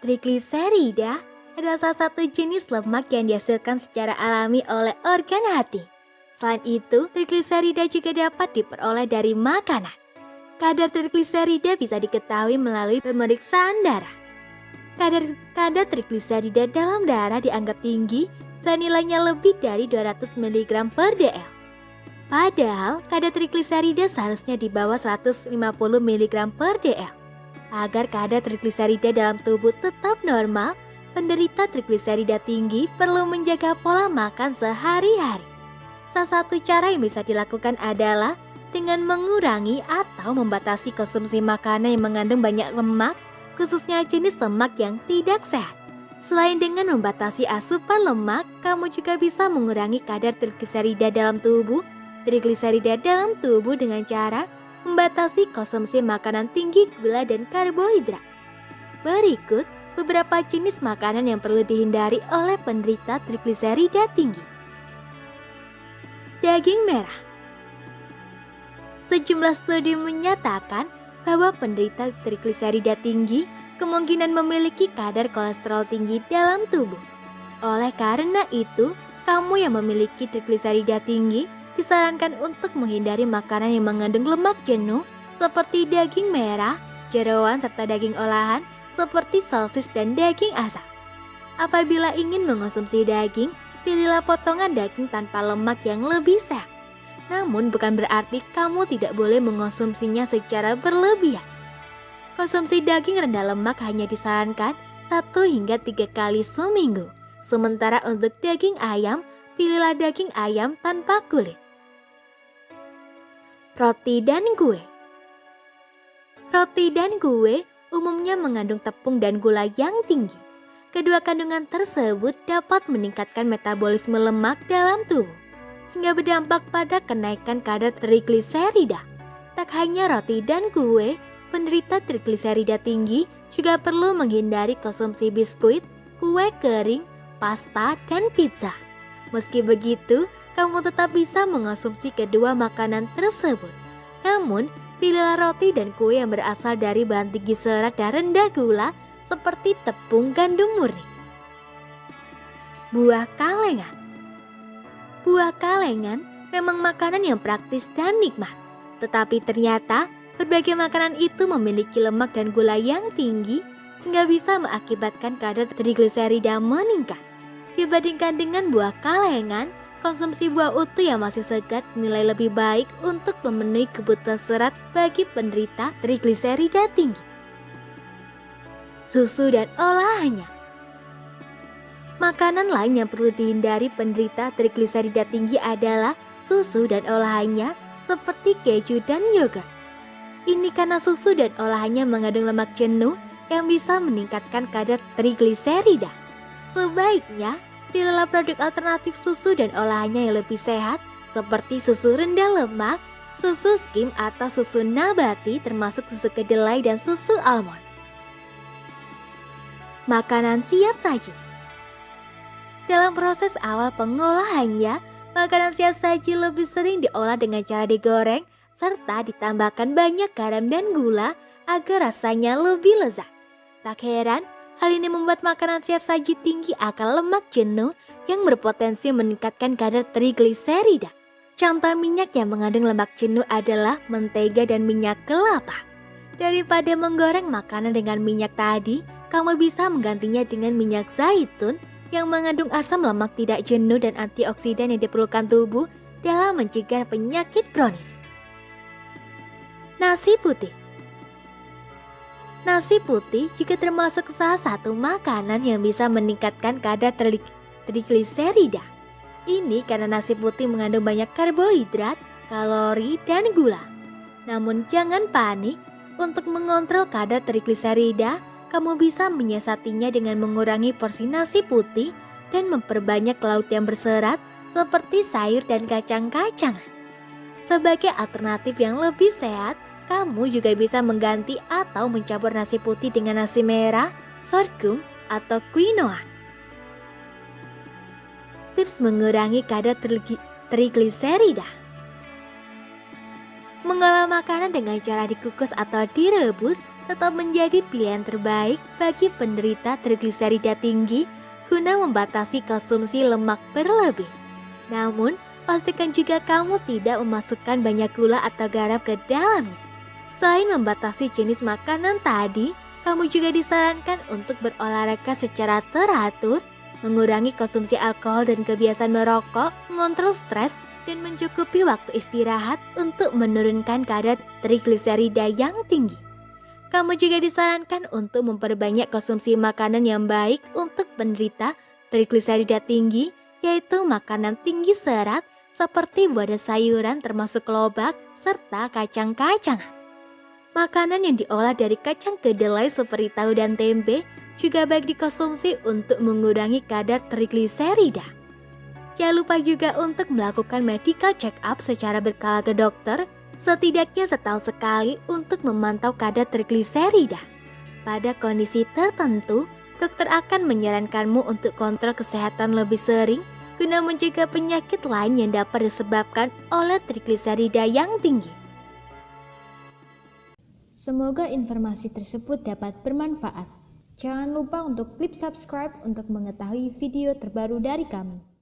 Trigliserida adalah salah satu jenis lemak yang dihasilkan secara alami oleh organ hati. Selain itu, trigliserida juga dapat diperoleh dari makanan. Kadar trigliserida bisa diketahui melalui pemeriksaan darah. Kadar trigliserida dalam darah dianggap tinggi dan nilainya lebih dari 200 mg per dl. Padahal, kadar trigliserida seharusnya di bawah 150 mg per dl. Agar kadar trigliserida dalam tubuh tetap normal, penderita trigliserida tinggi perlu menjaga pola makan sehari-hari. Salah satu cara yang bisa dilakukan adalah dengan mengurangi atau membatasi konsumsi makanan yang mengandung banyak lemak, khususnya jenis lemak yang tidak sehat. Selain dengan membatasi asupan lemak, kamu juga bisa mengurangi kadar trigliserida dalam tubuh dengan cara membatasi konsumsi makanan tinggi gula dan karbohidrat. Berikut beberapa jenis makanan yang perlu dihindari oleh penderita trigliserida tinggi. Daging merah. Sejumlah studi menyatakan bahwa penderita trigliserida tinggi kemungkinan memiliki kadar kolesterol tinggi dalam tubuh. Oleh karena itu, kamu yang memiliki trigliserida tinggi disarankan untuk menghindari makanan yang mengandung lemak jenuh seperti daging merah, jeroan serta daging olahan seperti sosis dan daging asap. Apabila ingin mengonsumsi daging, pilihlah potongan daging tanpa lemak yang lebih sehat. Namun bukan berarti kamu tidak boleh mengonsumsinya secara berlebihan. Konsumsi daging rendah lemak hanya disarankan 1 hingga 3 kali seminggu. Sementara untuk daging ayam, pilihlah daging ayam tanpa kulit. Roti dan kue. Roti dan kue umumnya mengandung tepung dan gula yang tinggi. Kedua kandungan tersebut dapat meningkatkan metabolisme lemak dalam tubuh, sehingga berdampak pada kenaikan kadar trigliserida. Tak hanya roti dan kue, penderita trigliserida tinggi juga perlu menghindari konsumsi biskuit, kue kering, pasta, dan pizza. Meski begitu, kamu tetap bisa mengonsumsi kedua makanan tersebut. Namun, pilihlah roti dan kue yang berasal dari bahan tinggi serat dan rendah gula seperti tepung gandum murni. Buah kalengan. Buah kalengan memang makanan yang praktis dan nikmat. Tetapi ternyata, berbagai makanan itu memiliki lemak dan gula yang tinggi sehingga bisa mengakibatkan kadar trigliserida meningkat. Dibandingkan dengan buah kalengan, konsumsi buah utuh yang masih segar dinilai lebih baik untuk memenuhi kebutuhan serat bagi penderita trigliserida tinggi. Susu dan olahannya. Makanan lain yang perlu dihindari penderita trigliserida tinggi adalah susu dan olahannya seperti keju dan yogurt. Ini karena susu dan olahannya mengandung lemak jenuh yang bisa meningkatkan kadar trigliserida. Sebaiknya, pilihlah produk alternatif susu dan olahannya yang lebih sehat seperti susu rendah lemak, susu skim atau susu nabati termasuk susu kedelai dan susu almond. Makanan siap saji. Dalam proses awal pengolahannya, makanan siap saji lebih sering diolah dengan cara digoreng serta ditambahkan banyak garam dan gula agar rasanya lebih lezat. Tak heran, hal ini membuat makanan siap saji tinggi akan lemak jenuh yang berpotensi meningkatkan kadar trigliserida. Contoh minyak yang mengandung lemak jenuh adalah mentega dan minyak kelapa. Daripada menggoreng makanan dengan minyak tadi, kamu bisa menggantinya dengan minyak zaitun yang mengandung asam lemak tidak jenuh dan antioksidan yang diperlukan tubuh dalam mencegah penyakit kronis. Nasi putih. Nasi putih juga termasuk salah satu makanan yang bisa meningkatkan kadar trigliserida. Ini karena nasi putih mengandung banyak karbohidrat, kalori, dan gula. Namun jangan panik, untuk mengontrol kadar trigliserida, kamu bisa menyiasatinya dengan mengurangi porsi nasi putih dan memperbanyak lauk yang berserat seperti sayur dan kacang-kacangan. Sebagai alternatif yang lebih sehat, kamu juga bisa mengganti atau mencampur nasi putih dengan nasi merah, sorghum, atau quinoa. Tips mengurangi kadar trigliserida. Mengolah makanan dengan cara dikukus atau direbus tetap menjadi pilihan terbaik bagi penderita trigliserida tinggi guna membatasi konsumsi lemak berlebih. Namun, pastikan juga kamu tidak memasukkan banyak gula atau garam ke dalamnya. Selain membatasi jenis makanan tadi, kamu juga disarankan untuk berolahraga secara teratur, mengurangi konsumsi alkohol dan kebiasaan merokok, mengontrol stres, dan mencukupi waktu istirahat untuk menurunkan kadar trigliserida yang tinggi. Kamu juga disarankan untuk memperbanyak konsumsi makanan yang baik untuk penderita trigliserida tinggi, yaitu makanan tinggi serat seperti buah dan sayuran termasuk lobak serta kacang-kacangan. Makanan yang diolah dari kacang kedelai seperti tahu dan tempe juga baik dikonsumsi untuk mengurangi kadar trigliserida. Jangan lupa juga untuk melakukan medical check-up secara berkala ke dokter, setidaknya setahun sekali untuk memantau kadar trigliserida. Pada kondisi tertentu, dokter akan menyarankanmu untuk kontrol kesehatan lebih sering guna mencegah penyakit lain yang dapat disebabkan oleh trigliserida yang tinggi. Semoga informasi tersebut dapat bermanfaat. Jangan lupa untuk klik subscribe untuk mengetahui video terbaru dari kami.